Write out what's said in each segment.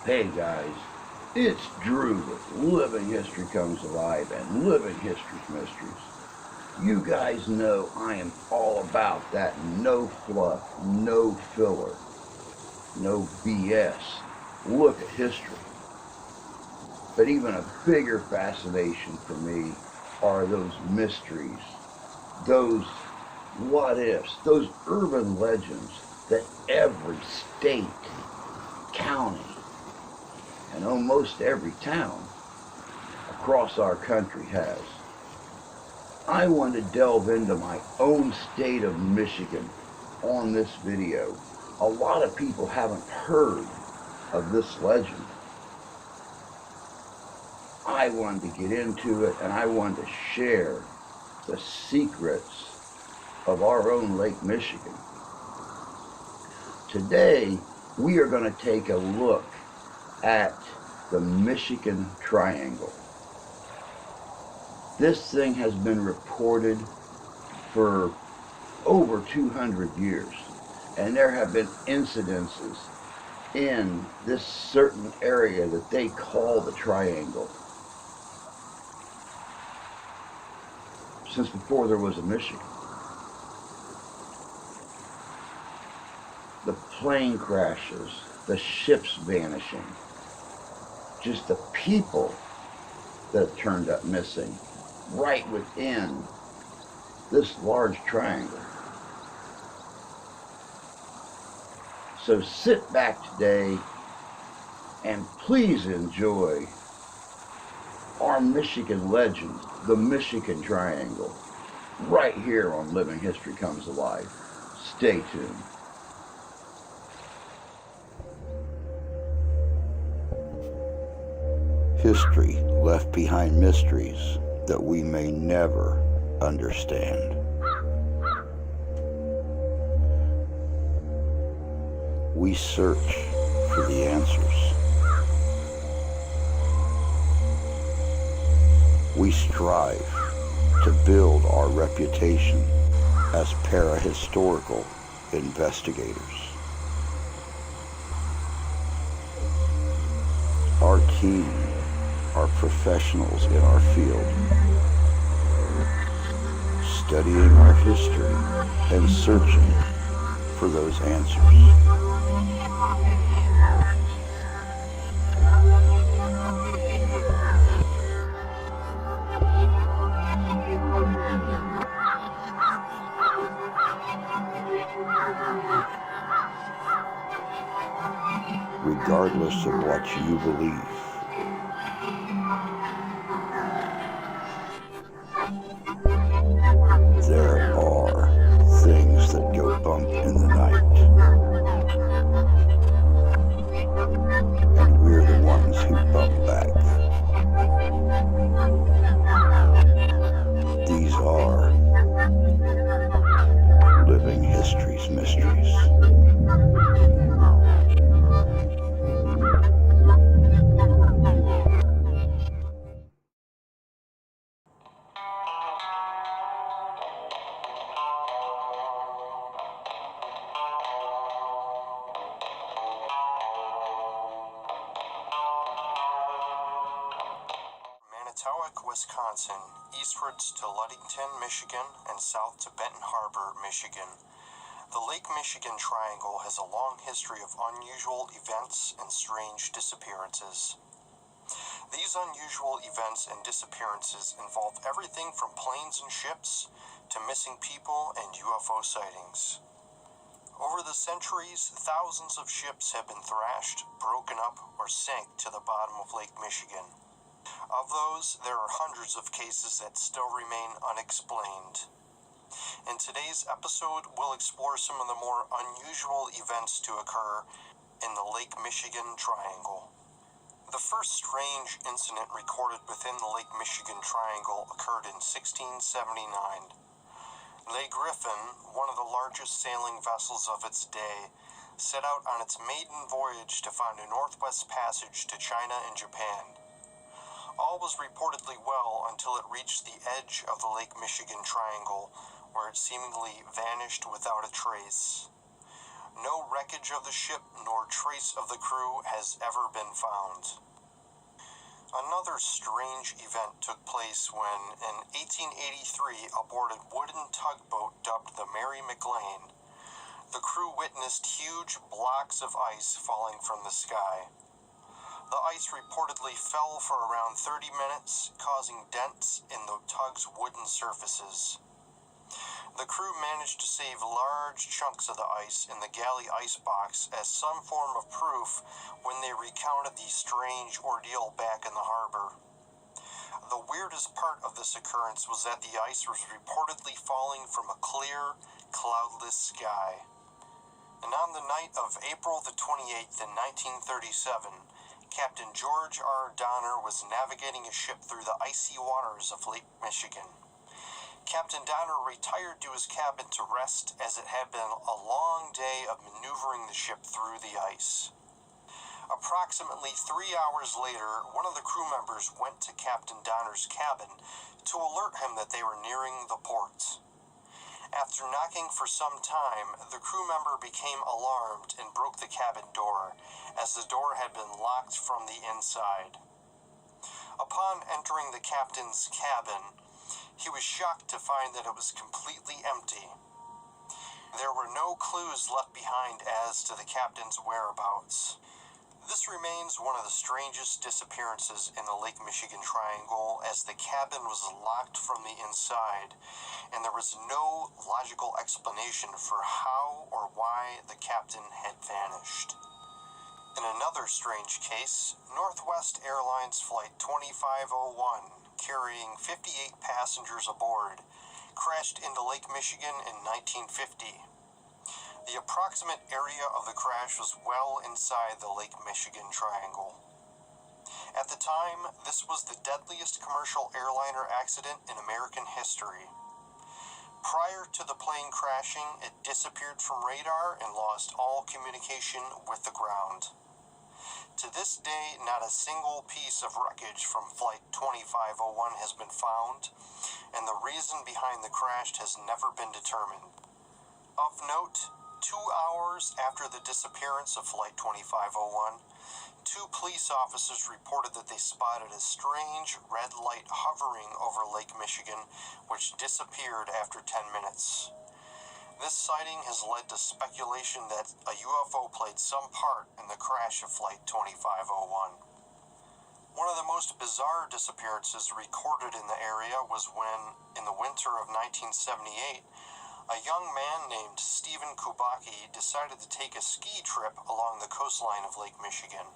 Hey guys, it's Drew with Living History Comes Alive and Living History's Mysteries. You guys know I am all about that no fluff, no filler, no BS look at history. But even a bigger fascination for me are those mysteries, those what ifs, those urban legends that every state, county, and almost every town across our country has. I want to delve into my own state of Michigan on this video. A lot of people haven't heard of this legend. I wanted to get into it, and I wanted to share the secrets of our own Lake Michigan. Today, we are going to take a look at the Michigan Triangle. This thing has been reported for over 200 years, and there have been incidences in this certain area that they call the Triangle since before there was a Michigan. The plane crashes, the ships vanishing, just the people that have turned up missing right within this large triangle. So sit back today and please enjoy our Michigan legend, the Michigan Triangle, right here on Living History Comes Alive. Stay tuned. History left behind mysteries that we may never understand. We search for the answers. We strive to build our reputation as parahistorical investigators. Our team are professionals in our field, studying our history and searching for those answers. Regardless of what you believe, there are things that go bump in the night, and we're the ones who bump back. These are Living History's Mysteries. Wisconsin, eastwards to Ludington, Michigan, and south to Benton Harbor, Michigan. The Lake Michigan Triangle has a long history of unusual events and strange disappearances. These unusual events and disappearances involve everything from planes and ships to missing people and UFO sightings. Over the centuries, thousands of ships have been thrashed, broken up, or sank to the bottom of Lake Michigan. Of those, there are hundreds of cases that still remain unexplained. In today's episode, we'll explore some of the more unusual events to occur in the Lake Michigan Triangle. The first strange incident recorded within the Lake Michigan Triangle occurred in 1679. Lake Griffin, one of the largest sailing vessels of its day, set out on its maiden voyage to find a northwest passage to China and Japan. All was reportedly well until it reached the edge of the Lake Michigan Triangle, where it seemingly vanished without a trace. No wreckage of the ship nor trace of the crew has ever been found. Another strange event took place when, in 1883, aboard a wooden tugboat dubbed the Mclean, the crew witnessed huge blocks of ice falling from the sky. The ice reportedly fell for around 30 minutes, causing dents in the tug's wooden surfaces. The crew managed to save large chunks of the ice in the galley icebox as some form of proof when they recounted the strange ordeal back in the harbor. The weirdest part of this occurrence was that the ice was reportedly falling from a clear, cloudless sky. And on the night of April the 28th in 1937, Captain George R. Donner was navigating a ship through the icy waters of Lake Michigan. Captain Donner retired to his cabin to rest, as it had been a long day of maneuvering the ship through the ice. Approximately 3 hours later, one of the crew members went to Captain Donner's cabin to alert him that they were nearing the port. After knocking for some time, the crew member became alarmed and broke the cabin door, as the door had been locked from the inside. Upon entering the captain's cabin, he was shocked to find that it was completely empty. There were no clues left behind as to the captain's whereabouts. This remains one of the strangest disappearances in the Lake Michigan Triangle, as the cabin was locked from the inside, and there was no logical explanation for how or why the captain had vanished. In another strange case, Northwest Airlines Flight 2501, carrying 58 passengers aboard, crashed into Lake Michigan in 1950. The approximate area of the crash was well inside the Lake Michigan Triangle. At the time, this was the deadliest commercial airliner accident in American history. Prior to the plane crashing, it disappeared from radar and lost all communication with the ground. To this day, not a single piece of wreckage from Flight 2501 has been found, and the reason behind the crash has never been determined. Of note, 2 hours after the disappearance of Flight 2501, 2 police officers reported that they spotted a strange red light hovering over Lake Michigan, which disappeared after 10 minutes. This sighting has led to speculation that a UFO played some part in the crash of Flight 2501. One of the most bizarre disappearances recorded in the area was when, in the winter of 1978, a young man named Stephen Kubacki decided to take a ski trip along the coastline of Lake Michigan.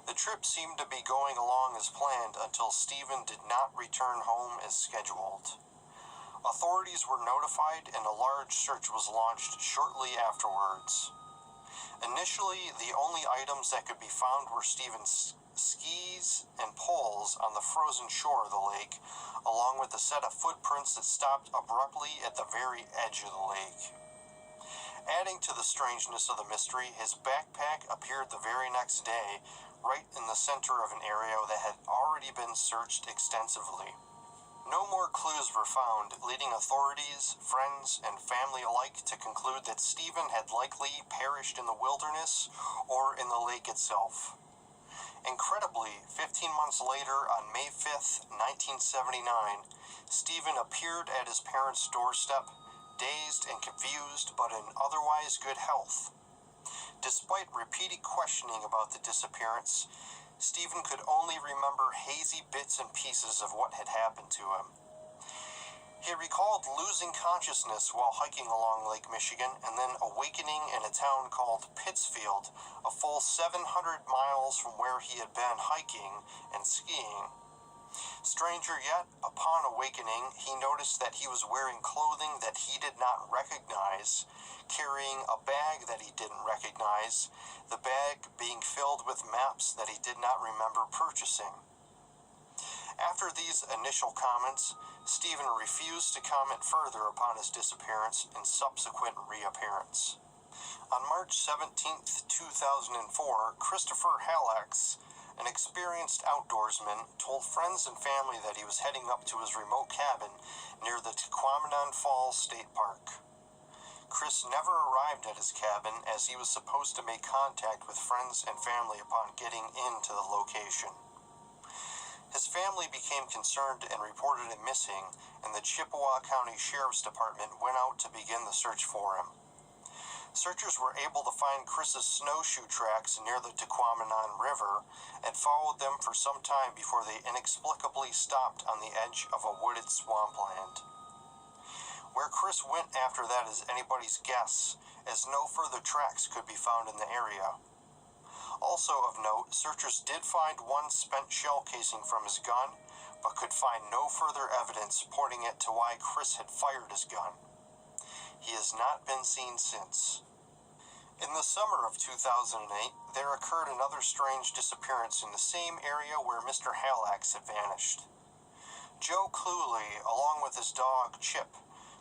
The trip seemed to be going along as planned until Stephen did not return home as scheduled. Authorities were notified and a large search was launched shortly afterwards. Initially, the only items that could be found were Stephen's skis and poles on the frozen shore of the lake, along with a set of footprints that stopped abruptly at the very edge of the lake. Adding to the strangeness of the mystery, his backpack appeared the very next day, right in the center of an area that had already been searched extensively. No more clues were found, leading authorities, friends, and family alike to conclude that Stephen had likely perished in the wilderness or in the lake itself. Incredibly, 15 months later, on May 5th, 1979, Stephen appeared at his parents' doorstep, dazed and confused, but in otherwise good health. Despite repeated questioning about the disappearance, Stephen could only remember hazy bits and pieces of what had happened to him. He recalled losing consciousness while hiking along Lake Michigan and then awakening in a town called Pittsfield, a full 700 miles from where he had been hiking and skiing. Stranger yet, upon awakening, he noticed that he was wearing clothing that he did not recognize, carrying a bag that he didn't recognize, the bag being filled with maps that he did not remember purchasing. After these initial comments, Stephen refused to comment further upon his disappearance and subsequent reappearance. On March 17, 2004, Christopher Hallax, an experienced outdoorsman, told friends and family that he was heading up to his remote cabin near the Tequamanon Falls State Park. Chris never arrived at his cabin as he was supposed to make contact with friends and family upon getting into the location. His family became concerned and reported him missing, and the Chippewa County Sheriff's Department went out to begin the search for him. Searchers were able to find Chris's snowshoe tracks near the Tequamanon River and followed them for some time before they inexplicably stopped on the edge of a wooded swampland. Where Chris went after that is anybody's guess, as no further tracks could be found in the area. Also of note, searchers did find one spent shell casing from his gun, but could find no further evidence pointing it to why Chris had fired his gun. He has not been seen since. In the summer of 2008, there occurred another strange disappearance in the same area where Mr. Hallax had vanished. Joe Clewley, along with his dog Chip,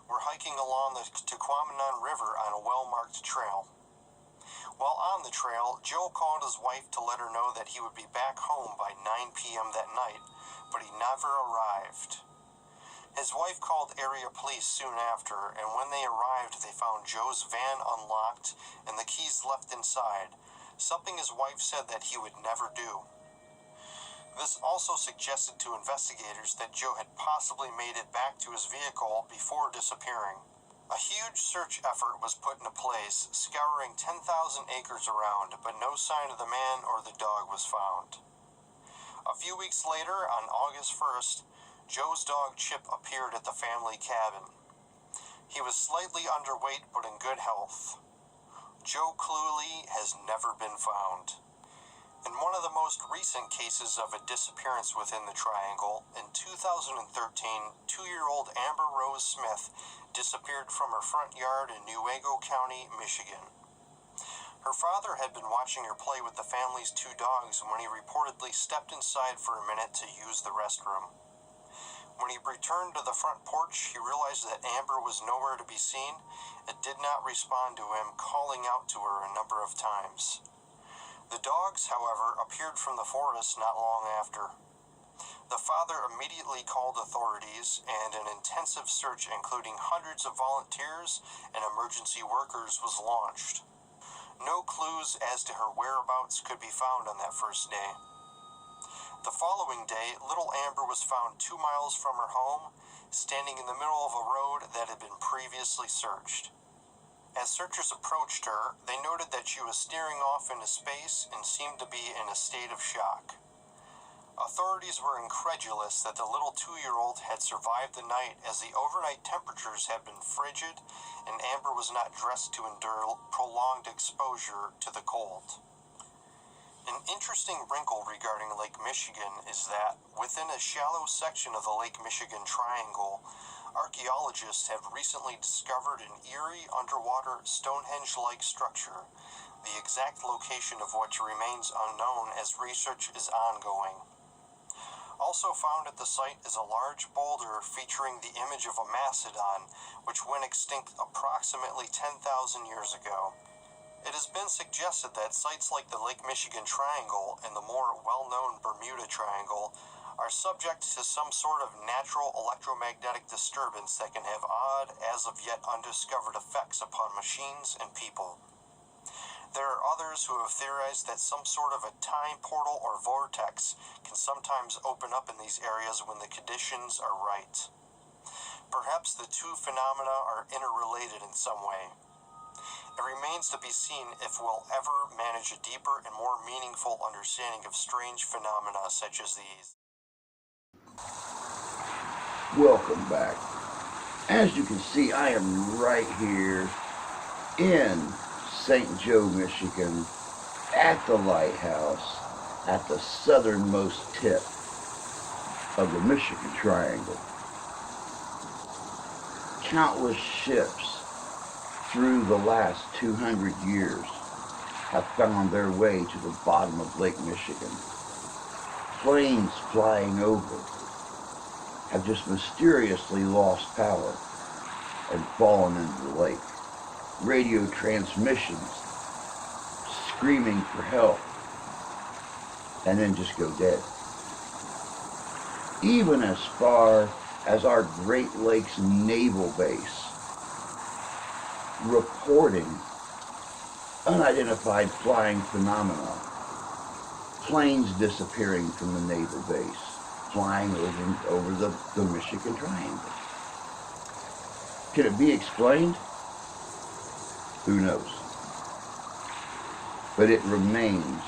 were hiking along the Tequamanon River on a well-marked trail. While on the trail, Joe called his wife to let her know that he would be back home by 9 p.m. that night, but he never arrived. His wife called area police soon after, and when they arrived, they found Joe's van unlocked and the keys left inside, something his wife said that he would never do. This also suggested to investigators that Joe had possibly made it back to his vehicle before disappearing. A huge search effort was put into place, scouring 10,000 acres around, but no sign of the man or the dog was found. A few weeks later, on August 1st, Joe's dog Chip appeared at the family cabin. He was slightly underweight but in good health. Joe Clewley has never been found. In one of the most recent cases of a disappearance within the Triangle, in 2013, 2-year-old Amber Rose Smith disappeared from her front yard in Newaygo County, Michigan. Her father had been watching her play with the family's 2 dogs when he reportedly stepped inside for a minute to use the restroom. When he returned to the front porch, he realized that Amber was nowhere to be seen and did not respond to him, calling out to her a number of times. The dogs, however, appeared from the forest not long after. The father immediately called authorities, and an intensive search including hundreds of volunteers and emergency workers was launched. No clues as to her whereabouts could be found on that first day. The following day, little Amber was found 2 miles from her home, standing in the middle of a road that had been previously searched. As searchers approached her, they noted that she was staring off into space and seemed to be in a state of shock. Authorities were incredulous that the little 2-year-old had survived the night, as the overnight temperatures had been frigid and Amber was not dressed to endure prolonged exposure to the cold. An interesting wrinkle regarding Lake Michigan is that, within a shallow section of the Lake Michigan Triangle, archaeologists have recently discovered an eerie underwater Stonehenge-like structure, the exact location of which remains unknown as research is ongoing. Also found at the site is a large boulder featuring the image of a mastodon, which went extinct approximately 10,000 years ago. It has been suggested that sites like the Lake Michigan Triangle and the more well-known Bermuda Triangle are subject to some sort of natural electromagnetic disturbance that can have odd, as of yet undiscovered effects upon machines and people. There are others who have theorized that some sort of a time portal or vortex can sometimes open up in these areas when the conditions are right. Perhaps the two phenomena are interrelated in some way. It remains to be seen if we'll ever manage a deeper and more meaningful understanding of strange phenomena such as these. Welcome back. As you can see, I am right here in St. Joe, Michigan, at the Lighthouse, at the southernmost tip of the Michigan Triangle. Countless ships through the last 200 years have found their way to the bottom of Lake Michigan. Planes flying over have just mysteriously lost power and fallen into the lake. Radio transmissions screaming for help and then just go dead. Even as far as our Great Lakes Naval Base, reporting unidentified flying phenomena. Planes disappearing from the naval base, flying over the Michigan Triangle. Can it be explained? Who knows? But it remains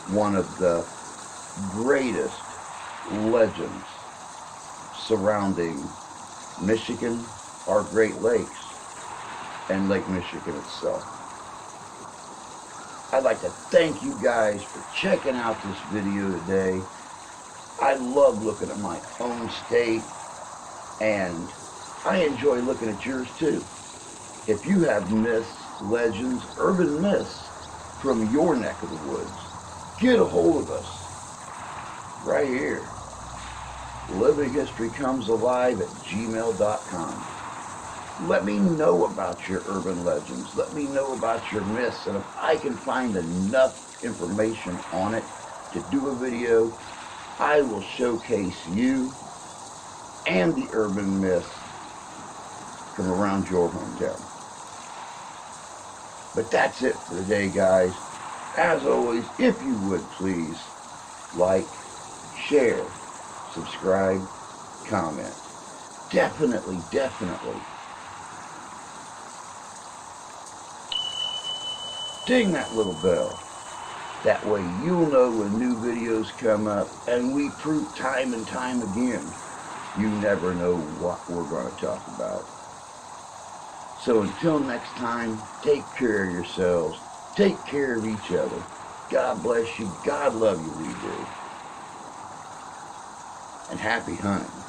one of the greatest legends surrounding Michigan, our Great Lakes, and Lake Michigan itself. I'd like to thank you guys for checking out this video today. I love looking at my own state, and I enjoy looking at yours too. If you have myths, legends, urban myths from your neck of the woods, get a hold of us right here. livinghistorycomesalive@gmail.com. Let me know about your urban legends. Let me know about your myths. And if I can find enough information on it to do a video, I will showcase you and the urban myths from around your hometown. But that's it for today, guys. As always, if you would please like, share, subscribe, comment. Definitely, definitely. Ding that little bell. That way you'll know when new videos come up, and we prove time and time again, you never know what we're going to talk about. So until next time, take care of yourselves. Take care of each other. God bless you. God love you, we do. And happy hunting.